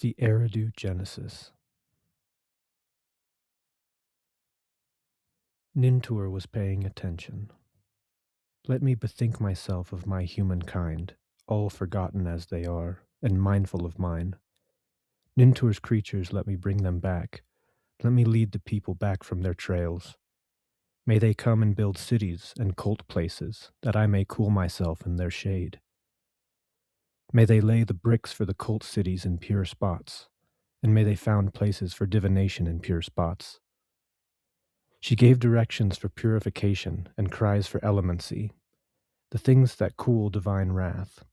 The Eridu Genesis. Nintur was paying attention. Let me bethink myself of my humankind, all forgotten as they are, and mindful of mine. Nintur's creatures, let me bring them back. Let me lead the people back from their trails. May they come and build cities and cult places, that I may cool myself in their shade. May they lay the bricks for the cult cities in pure spots, and may they found places for divination in pure spots. She gave directions for purification and cries for elemency, the things that cool divine wrath,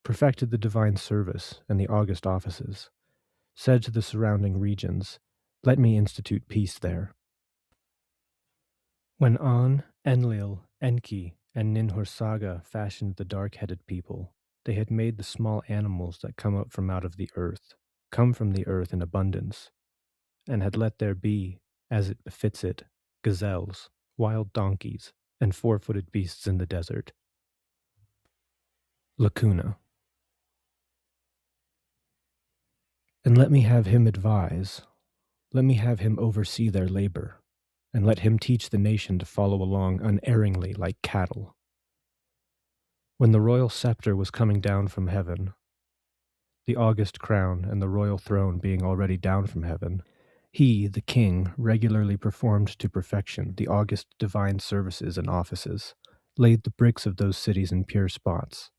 perfected the divine service and the august offices, said to the surrounding regions, let me institute peace there. When An, Enlil, Enki, and Ninhursag fashioned the dark-headed people, they had made the small animals that come up from out of the earth, come from the earth in abundance, and had let there be, as it befits it, gazelles, wild donkeys, and four-footed beasts in the desert. Lacuna. And let me have him advise, let me have him oversee their labor, and let him teach the nation to follow along unerringly like cattle. When the royal scepter was coming down from heaven, the august crown and the royal throne being already down from heaven, he, the king, regularly performed to perfection the august divine services and offices, laid the bricks of those cities in pure spots.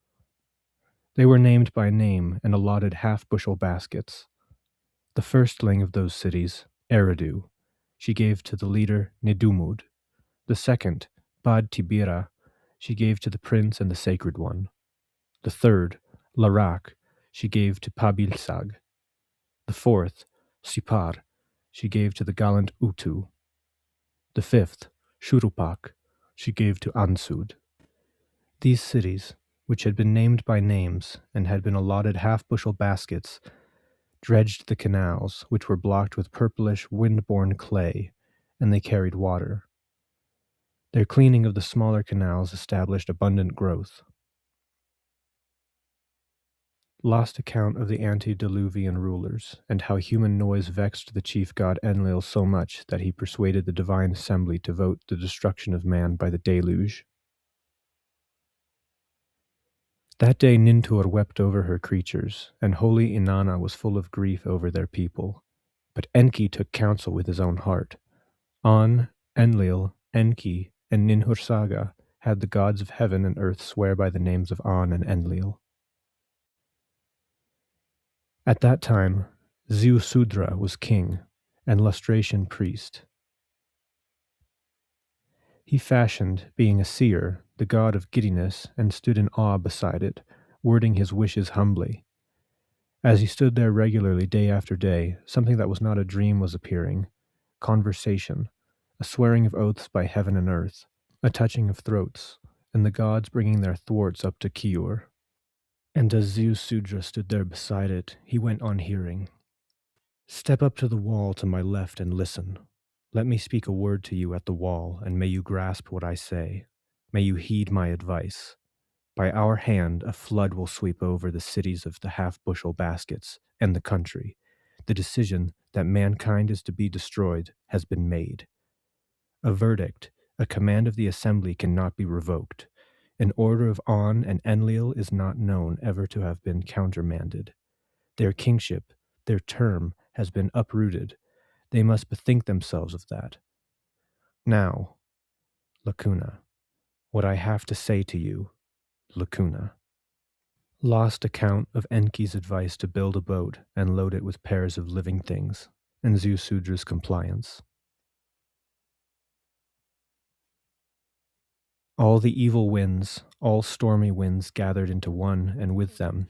They were named by name and allotted half-bushel baskets. The firstling of those cities, Eridu, she gave to the leader Nidumud. The second, Bad Tibira, she gave to the prince and the sacred one. The third, Larak, she gave to Pabilsag. The fourth, Sipar, she gave to the gallant Utu. The fifth, Shurupak, she gave to Ansud. These cities, which had been named by names and had been allotted half-bushel baskets, dredged the canals, which were blocked with purplish, wind-borne clay, and they carried water. Their cleaning of the smaller canals established abundant growth. Lost account of the antediluvian rulers, and how human noise vexed the chief god Enlil so much that he persuaded the divine assembly to vote the destruction of man by the deluge. That day Nintur wept over her creatures, and holy Inanna was full of grief over their people. But Enki took counsel with his own heart. An, Enlil, Enki, and Ninhursag had the gods of heaven and earth swear by the names of An and Enlil. At that time, Ziusudra was king, and Lustration priest. He fashioned, being a seer, the god of giddiness, and stood in awe beside it, wording his wishes humbly. As he stood there regularly day after day, something that was not a dream was appearing, conversation, a swearing of oaths by heaven and earth, a touching of throats, and the gods bringing their thwarts up to Kiur. And as Ziusudra stood there beside it, he went on hearing. Step up to the wall to my left and listen. Let me speak a word to you at the wall, and may you grasp what I say. May you heed my advice. By our hand a flood will sweep over the cities of the half-bushel baskets and the country. The decision that mankind is to be destroyed has been made. A verdict, a command of the assembly cannot be revoked. An order of An and Enlil is not known ever to have been countermanded. Their kingship, their term, has been uprooted. They must bethink themselves of that. Now, Lacuna, what I have to say to you, Lacuna. Lost account of Enki's advice to build a boat and load it with pairs of living things, and Ziusudra's compliance. All the evil winds, all stormy winds gathered into one, and with them.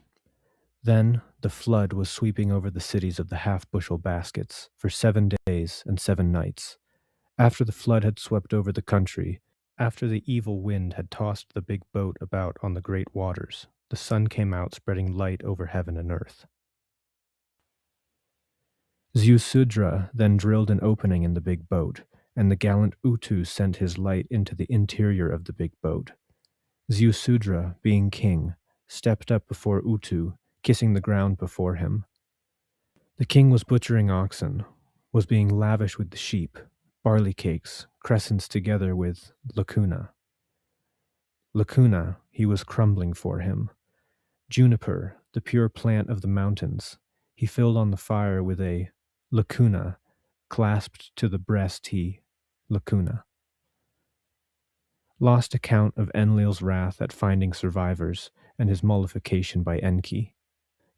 Then the flood was sweeping over the cities of the half-bushel baskets for 7 days and 7 nights. After the flood had swept over the country, after the evil wind had tossed the big boat about on the great waters, the sun came out spreading light over heaven and earth. Ziusudra then drilled an opening in the big boat, and the gallant Utu sent his light into the interior of the big boat. Ziusudra, being king, stepped up before Utu, kissing the ground before him. The king was butchering oxen, was being lavish with the sheep, barley cakes, crescents together with lacuna. Lacuna he was crumbling for him. Juniper, the pure plant of the mountains, he filled on the fire with a lacuna, clasped to the breast he lacuna. Lost account of Enlil's wrath at finding survivors, and his mollification by Enki.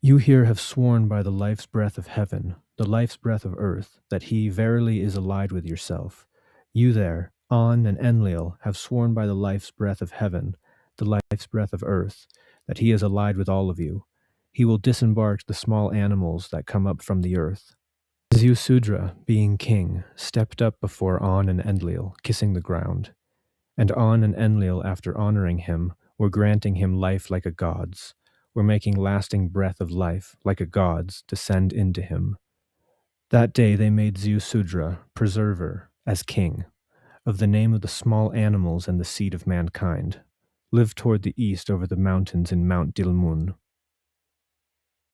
You here have sworn by the life's breath of heaven, the life's breath of earth, that he verily is allied with yourself. You there, An and Enlil, have sworn by the life's breath of heaven, the life's breath of earth, that he is allied with all of you. He will disembark the small animals that come up from the earth. Ziusudra, being king, stepped up before An and Enlil, kissing the ground. And An and Enlil, after honoring him, were granting him life like a god's, were making lasting breath of life, like a god's, descend into him. That day they made Ziusudra, preserver, as king, of the name of the small animals and the seed of mankind, lived toward the east over the mountains in Mount Dilmun.